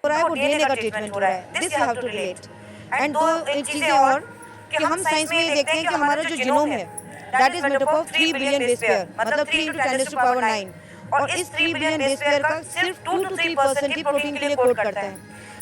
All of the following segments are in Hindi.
हो रहा है वो डीएनए का ट्रीटमेंट हो रहा है। This you have to relate. And दो एक चीजें और कि हम साइंस में ये देखते हैं कि हमारा जो जीनोम है that is made up of 3 billion base pair, मतलब 3 × 10⁻⁹, और इस 3 बिलियन बेस पेयर का सिर्फ 2 to 3% ही प्रोटीन के लिए कोड करता है।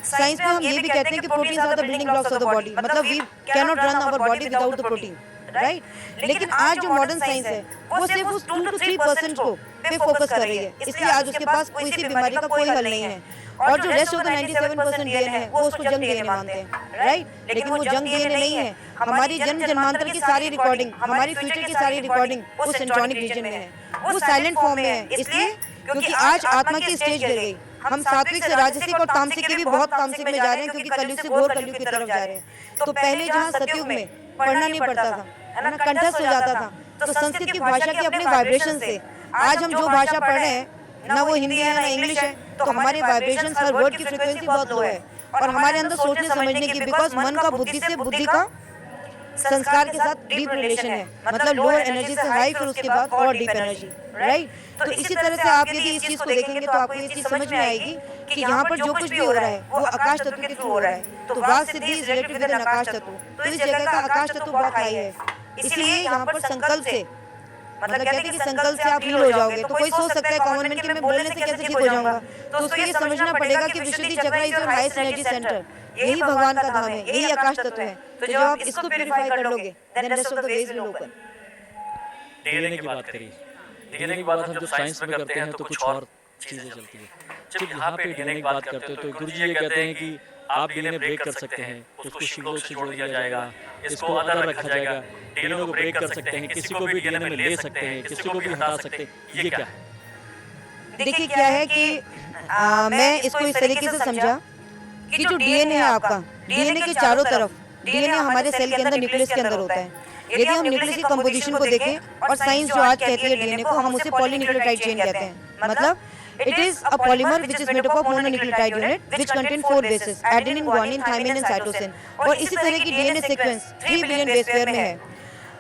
साइंस में हम ये भी कहते हैं कि proteins are the building blocks of the body, मतलब we can not run our body without the protein, right. लेकिन आज जो मॉडर्न साइंस है वो सिर्फ उस 2 to 3% को पे फोकस कर रही है, इसलिए आज उसके पास कोई सी बीमारी का कोई हल नहीं है। और जो रेस्ट ऑफ द 97% डीएनए है वो उसको जंग डीएनए मानते हैं, राइट। लेकिन वो जंग डीएनए नहीं है। हमारी जन्म जन्मांतर की सारी रिकॉर्डिंग, हमारी फ्यूचर की सारी रिकॉर्डिंग वो सेंट्रोनिक रीजन में है, वो साइलेंट फॉर्म में है। इसलिए क्योंकि आज आत्मा की स्टेज गिर गई, हम सात्विक से राजसिक और तामसिक के भी बहुत तामसिक में जा रहे हैं, क्योंकि कलयुग से घोर कलयुग की तरफ जा रहे हैं। तो पहले जहाँ सतयुग में पढ़ना नहीं पड़ता था, है ना, कंठस्थ हो जाता था, तो संस्कृत की भाषा के अपने वाइब्रेशन से आज हम जो भाषा पढ़ रहे हैं ना वो हिंदी है ना इंग्लिश है, तो हमारे वाइब्रेशन हर वर्ड की फ्रीक्वेंसी बहुत लो है। और हमारे अंदर सोचने समझने की, बिकॉज मन का बुद्धि से, बुद्धि का संस्कार के साथ डीप रिलेशन है, मतलब लोअर एनर्जी से हाई, फिर उसके बाद और डीप एनर्जी, राइट। तो इसी तरह से आप यदि इस चीज को देखेंगे तो आपको ये चीज समझ में आएगी कि यहाँ पर जो कुछ भी हो रहा है वो आकाश तत्व के थ्रू हो रहा है। तो वाक सिद्धि इज रिलेटेड विद एन आकाश तत्व, तो इस जगह का आकाश तत्व बहुत हाई है। इसलिए यहाँ पर संकल्प से, मतलब कहते हैं कि संकल्प से आप हील हो जाओगे। तो कोई सोच सकता है कॉमन मैन कि मैं बोलने से कैसे ठीक हो जाऊंगा, तो उसको ये समझना पड़ेगा कि विशुद्धि चक्र is your highest energy centre, यही भगवान का धाम है, यही आकाश तत्व है। तो जब आप इसको प्यूरिफाई कर लोगे then rest of the ways will open. DNA की बात करिए, डीएनए की बात हम जब साइंस में करते हैं तो कुछ और चीजें चलती है। जब यहाँ पे डीएनए की बात करते हो तो गुरुजी ये कहते हैं कि आप डीएनए ब्रेक कर सकते हैं, उसको शिवलोक से जोड़ दिया जाएगा, इसको अदर रखा जाएगा, डीएनए को ब्रेक कर सकते हैं, किसी को भी डीएनए में ले सकते हैं, किसी को भी हटा सकते हैं। ये क्या है? देखिए क्या है कि मैं इसको इस तरीके से समझा कि जो डीएनए है आपका, डीएनए के चारों तरफ, डीएनए हमारे सेल के अंदर, न्यूक्लियस के अंदर होता है। यदि हम न्यूक्लियस की कंपोजिशन को देखें और साइंस जो आज कहती है डीएनए को, हम उसे पॉलीन्यूक्लियोटाइड चेन कहते हैं। मतलब it is a polymer which is made up of mononucleotide unit which contain 4 bases adenine, guanine, thymine and cytosine। और इसी तरह की DNA sequence 3 billion base pair में है।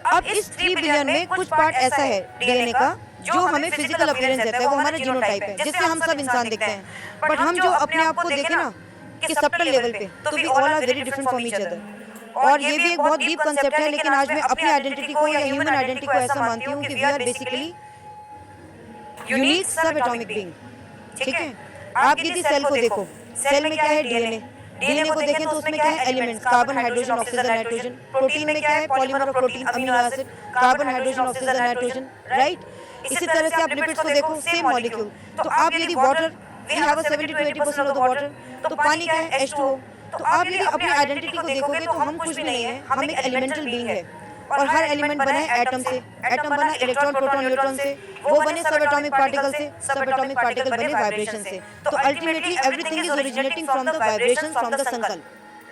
अब इस 3 बिलियन में कुछ पार्ट ऐसा है डीएनए का जो हमें फिजिकल अपीयरेंस देता है, वो हमारा जीनोटाइप है, जिससे हम सब इंसान दिखते हैं। बट हम जो अपने आप को देखें ना कि सबटल लेवल पे, तो we all are very different from each other. और ये भी एक बहुत डीप कांसेप्ट है, लेकिन आज मैं अपनी आइडेंटिटी को या ह्यूमन आइडेंटिटी को ऐसा मानती हूँ कि वी आर बेसिकली यूनिक सब एटॉमिक बीइंग, ठीक है। आप यदि सेल को देखो, सेल में क्या है डीएनए, डीएनए को देखें तो उसमें क्या है elements, carbon, hydrogen, oxygen, nitrogen. Protein में क्या है polymer of protein, amino acid, carbon, hydrogen, oxygen, nitrogen, right. इसी तरह से आप लिपिड्स को देखो, सेम मॉलिक्यूल। तो आप यदि water, we have 70 to 80% of the water, तो पानी क्या है H2O। तो आप यदि अपनी आइडेंटिटी को देखोगे तो हम कुछ भी नहीं है, हम एक एलिमेंटल बीइंग है। और हर एलिमेंट बना है एटम से, एटम बना इलेक्ट्रॉन, प्रोटॉन, न्यूट्रॉन से, वो बने सब एटॉमिक पार्टिकल से, सब एटॉमिक पार्टिकल बने वाइब्रेशन से। तो ultimately everything is originating from the vibration, from the संकल्प,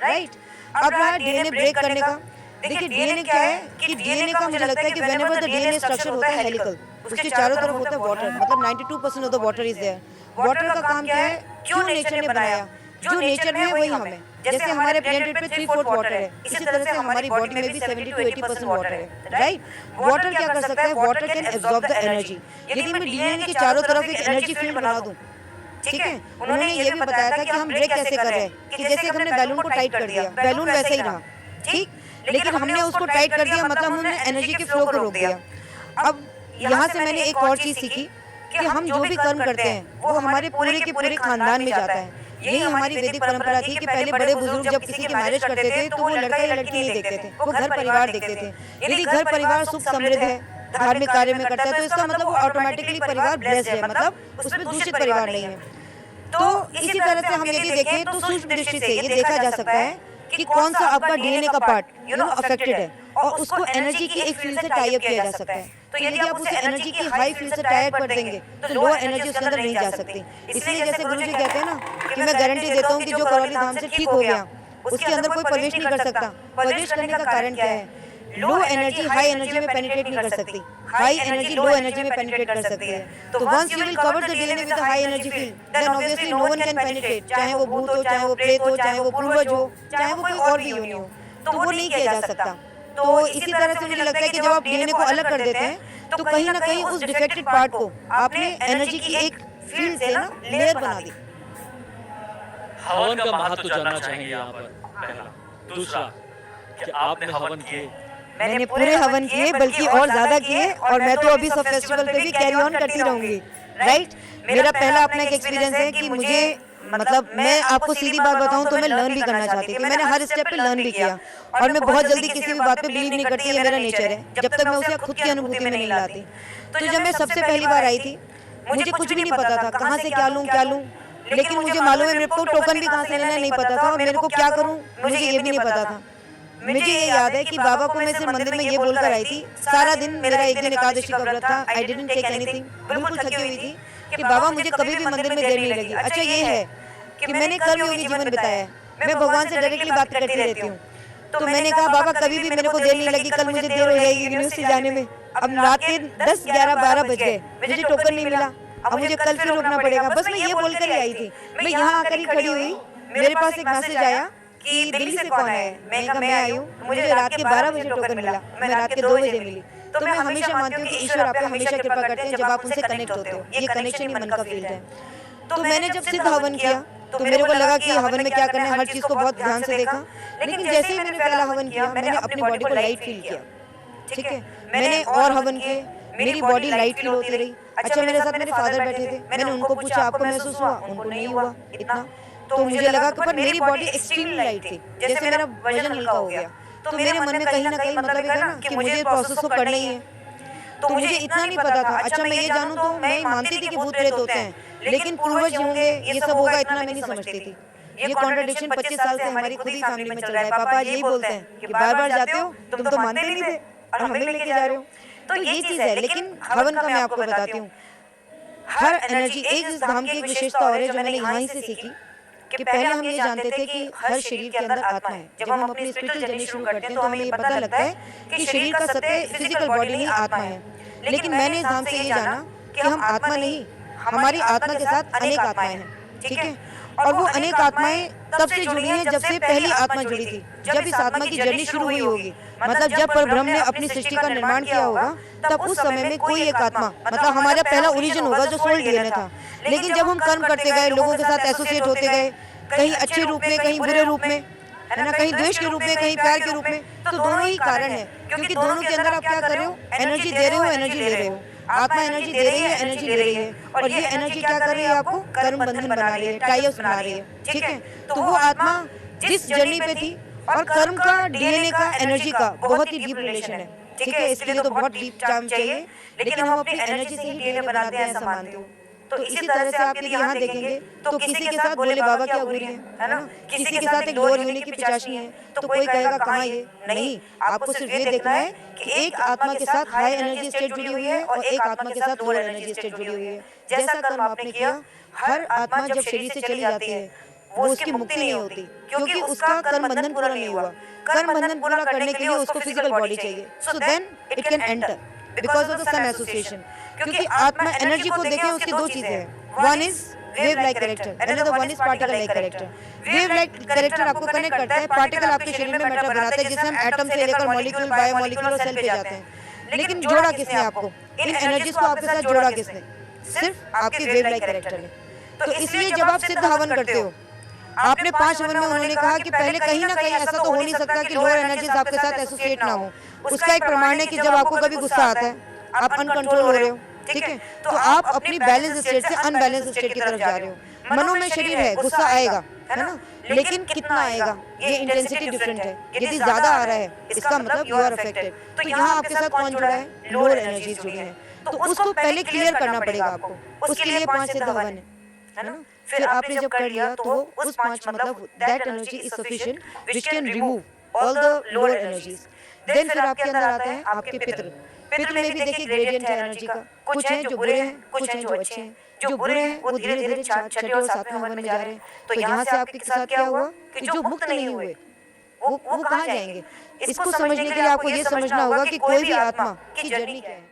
राइट। अब रहा डीएनए ब्रेक करने का। देखिए डीएनए क्या है कि डीएनए का मुझे लगता है कि व्हेनेवर द डीएनए स्ट्रक्चर होता है हेलिकल, उसके चारों तरफ होता है वाटर, मतलब 92% of the water is there. Water का काम क्या है, क्यों नेचर ने बनाया, जो नेचर में है वही हम है। जैसे हमारे प्लेनेट पे 3/4 वाटर है, इसी तरह से हमारी बॉडी में भी 70 to 80% वाटर है, राइट। वाटर क्या कर सकता है, water can absorb the energy. यदि मैं डीएनए के चारों तरफ एक एनर्जी फील्ड बना दूं, ठीक है। उन्होंने ये भी बताया था कि हम ब्रेक कैसे कर रहे हैं, कि जैसे हमने बैलून को टाइट कर दिया, बैलून वैसे ही रहा, ठीक, लेकिन हमने उसको टाइट कर दिया, मतलब हमने एनर्जी के फ्लो को रोक दिया। अब यहाँ से मैंने एक और चीज सीखी कि हम जो भी कर्म करते हैं वो हमारे पूरे के पूरे खानदान में जाता है। यही हमारी वैदिक परंपरा थी कि पहले बड़े बुजुर्ग जब किसी की मैरिज करते थे तो वो लड़का या लड़की नहीं देखते थे, वो घर परिवार देखते थे। यदि घर परिवार सुख समृद्ध है, धार्मिक कार्य में करता है, तो इसका मतलब वो ऑटोमेटिकली परिवार ब्लेस्ड है, मतलब उसमें दूषित परिवार नहीं है। तो इसी तरह से हम यदि देखें तो सूक्ष्म दृष्टि से ये देखा जा सकता है कि कौन सा आपका डीएनए का पार्ट अफेक्टेड है, और उसको एनर्जी की एक फील्ड से टाई अप किया जा सकता है। तो यदि आप उसे एनर्जी की हाई फील्ड से टाई अप कर देंगे तो लोअर एनर्जी उसके अंदर नहीं जा सकती। इसलिए जैसे गुरुजी कहते हैं ना कि मैं गारंटी देता हूँ कि जो करौली धाम से ठीक हो गया उसके अंदर कोई प्रवेश नहीं कर सकता। प्रवेश करने का कारण क्या है, लो एनर्जी हाई एनर्जी में पेनिट्रेट नहीं कर सकती, हाई एनर्जी लो एनर्जी में पेनिट्रेट कर सकती है। तो once you will cover the DNA with high energy field, then obviously no one can penetrate, चाहे वो भूत हो, चाहे वो प्रेत हो, चाहे वो पूर्वज हो, चाहे वो कोई और भी योनि हो, तो वो नहीं किया जा सकता। तो इसी तरह से मुझे लगता है कि जब आप डीएनए को अलग कर देते हैं तो कहीं ना कहीं उस डिफेक्टेड पार्ट को आपने एनर्जी की एक फील्ड से ना लेयर बना दी। हवन का महत्व जानना चाहेंगे यहाँ पर, पहला। दूसरा, कि आपने हवन किए? मैंने पूरे हवन किए, बल्कि और ज्यादा किए, और मैं तो अभी सब फेस्टिवल पे भी कैरी ऑन करती रहूंगी, राइट। मेरा पहला अपना एक एक्सपीरियंस है कि मुझे, मतलब मैं आपको सीधी बात बताऊं तो मैं लर्न भी करना चाहती थी। मैंने हर स्टेप पे लर्न भी किया, और मैं बहुत जल्दी किसी भी बात पे बिलीव नहीं करती, ये मेरा नेचर है, जब तक मैं उसे खुद की अनुभूति में नहीं लाती। तो जब मैं सबसे पहली बार आई थी, मुझे कुछ भी नहीं पता था कहाँ से क्या लूँ, लेकिन मुझे मालूम है मेरे को टोकन भी कहाँ से लेना नहीं पता था, और मेरे को क्या करूँ मुझे ये भी नहीं पता था। मुझे ये याद है कि बाबा को मैं सिर्फ मंदिर में ये बोलकर आई थी, सारा दिन मेरा एक दिन एकादशी का व्रत था, आई डिडंट टेक एनीथिंग, बिल्कुल थकी हुई थी, कि बाबा मुझे कभी भी मंदिर में देर नहीं लगी। अच्छा ये है कि मैंने कर्मयोगी जीवन बिताया है, मैं भगवान से डायरेक्टली बात करती रहती हूँ। तो मैंने कहा बाबा कभी भी मेरे को देर नहीं लगी, कल मुझे देर हो जाएगी यूनिवर्सिटी जाने में। अब रात के 10, 11, 12 बज गए, मुझे टोकन नहीं मिला, अब मुझे कल फिर रुकना पड़ेगा। बस मैं ये बोलकर ही आई थी। मैं यहाँ आकर ही खड़ी हुई, मेरे पास एक मैसेज आया कि दिल्ली से कौन है। मैं कहा मैं आई हूँ, मुझे रात के 12 बजे टोकन मिला, मैं रात के 2 बजे मिली। तो मैं हमेशा मानती हूँ कि ईश्वर आप पे हमेशा कृपा करते हैं जब आप उनसे कनेक्ट होते हो, ये कनेक्शन ही मन का फील्ड है। तो मैंने जब सिद्ध हवन किया तो मेरे को लगा कि हवन में क्या करना है, हर चीज को बहुत ध्यान से देखा। लेकिन जैसे ही मैंने पहला हवन किया, मैंने अपनी बॉडी को लाइट फील किया, ठीक है। मैंने और हवन किए, मेरी बॉडी लाइट फील होती रही। अच्छा मेरे साथ मेरे फादर बैठे थे, मैंने उनको पूछा आपको महसूस हुआ? उनको नहीं हुआ इतना। तो मुझे लगा कि पर मेरी बॉडी एक्सट्रीमली लाइट थी, जैसे मेरा वजन हल्का हो गया। तो मेरे मन में कहीं ना कहीं मतलब है ना कि मुझे प्रोसेस को करना ही है। तो मुझे इतना नहीं पता था। अच्छा मैं ये जानूं तो मैं मानती थी कि भूत प्रेत होते हैं, लेकिन पूर्वज होंगे, ये सब होगा, इतना मैं नहीं समझती थी। ये कॉन्ट्रडिक्शन 25 साल से हमारी खुद ही फैमिली में चल रहा है। पापा यही बोलते हैं कि बार बार जाते हो, तुम तो मानते नहीं थे और हमें लेके जा रहे हो। तो ये चीज है। लेकिन हवन का मैं आपको बताती हूँ, हर एनर्जी, एक इस धाम की एक विशेषता और है जो मैंने यहाँ ही से सीखी, कि पहले हम ये जानते थे कि हर शरीर के अंदर आत्मा है। जब हम अपनी स्पिरिचुअल जर्नी शुरू करते हैं तो हमें ये पता लगता है कि शरीर का सत्य फिजिकल बॉडी नहीं आत्मा है। लेकिन मैंने इस धाम से ये जाना कि हम आत्मा नहीं, हमारी आत्मा के साथ अनेक आत्माएं हैं, ठीक है। और वो अनेक आत्माएं तब से जुड़ी हैं जब से पहली आत्मा जुड़ी थी, जब इस आत्मा की जर्नी शुरू हुई होगी। मतलब जब परब्रह्म ने अपनी सृष्टि का निर्माण किया होगा, तब उस समय में कोई एक आत्मा, मतलब हमारा पहला ओरिजिन होगा जो सोल डीएनए था। लेकिन जब हम कर्म करते गए, लोगों के साथ एसोसिएट होते गए, कहीं अच्छे रूप में, कहीं बुरे रूप में, है ना, कहीं द्वेष के रूप में, कहीं प्यार के रूप में, तो दोनों ही कारण है। क्योंकि दोनों के अंदर आप क्या कर रहे हो, एनर्जी दे रहे हो, एनर्जी ले रहे हो। आत्मा एनर्जी दे रही है, एनर्जी ले रही है, और ये एनर्जी क्या कर रही है, आपको कर्म बंधन बना रही है, टाइअप्स बना रही है, ठीक है। तो वो आत्मा जिस जर्नी पे थी, और कर्म का, डीएनए का, एनर्जी का बहुत ही डीप रिलेशन है, ठीक है। इसके लिए तो बहुत डीप टाइम चाहिए, लेकिन हम अपनी एनर्जी से ही डीएनए बनाते हैं, ऐसा मानते हो। तो इसी तरह से आप यदि यहाँ देखेंगे तो किसी के साथ भोले बाबा की अघोरी है ना, किसी के साथ एक लोअर यूनिट की पिचाशी है, तो कोई कहेगा कहाँ ये नहीं। आपको सिर्फ ये देखना है कि एक आत्मा के साथ हाई एनर्जी स्टेट जुड़ी हुई है और एक आत्मा के साथ लोअर एनर्जी स्टेट जुड़ी हुई है। जैसा कर्म आपने किया, हर आत्मा जब शरीर से चली जाती है वो उसकी मुक्ति नहीं होती, क्योंकि उसका कर्म बंधन पूरा नहीं हुआ। कर्म बंधन पूरा करने के लिए उसको फिजिकल बॉडी चाहिए, so then it can enter because of the some association. क्योंकि आत्मा एनर्जी को देखें, उसकी दो चीजें हैं, one is wave like character, another one is particle like character. Wave like character आपको कनेक्ट करता है, पार्टिकल आपके शरीर में मैटर बनाता है, जिसे हम एटम से लेकर मॉलिक्यूल, बायोमॉलिक्यूल और सेल पे जाते हैं। लेकिन जोड़ा किसने आपको, इन एनर्जीज को आपके साथ जोड़ा किसने? सिर्फ आपके वेव लाइक कैरेक्टर ने। तो इसलिए जब आप सिद्ध हवन करते हो, आपने 5 हवन में उन्होंने कहा कि पहले कहीं ना कहीं ऐसा तो हो नहीं सकता कि लोअर एनर्जीज आपके साथ एसोसिएट ना हो। उसका एक प्रमाण है कि जब आपको कभी गुस्सा आता है, आप अनकंट्रोल हो रहे हो, ठीक है, तो आप अपनी बैलेंस स्टेट से अनबैलेंस स्टेट की तरफ जा रहे हो। मनो में शरीर है, गुस्सा आएगा, है ना, लेकिन कितना आएगा, ये इंटेंसिटी डिफरेंट है। यदि ज्यादा आ रहा है, इसका मतलब यू आर अफेक्टेड। तो यहाँ आपके साथ कौन जुड़ा है, लोअर एनर्जीज जुड़ी है। तो उसको पहले क्लियर करना पड़ेगा आपको। उसके लिए 5 सिद्ध हवन है ना। फिर आपने जब कर लिया तो वो उस 5 मतलब that energy is sufficient which can remove all the lower energies. देन फिर आपके अंदर आते हैं आपके पितृ। पितृ में भी देखिए ग्रेडियंट है एनर्जी का, कुछ हैं जो बुरे हैं, कुछ हैं जो अच्छे हैं। जो बुरे हैं वो धीरे धीरे 6ठे और 7वें हवन में जा रहे हैं। तो यहाँ से आपके साथ क्या हुआ कि जो मुक्त नहीं हुए वो कहाँ जाएंगे? इसको समझने के लिए आपको ये समझना होगा कि कोई भी आत्मा की जर्नी क्या है।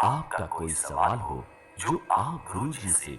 आपका कोई सवाल हो जो आप गुरुजी से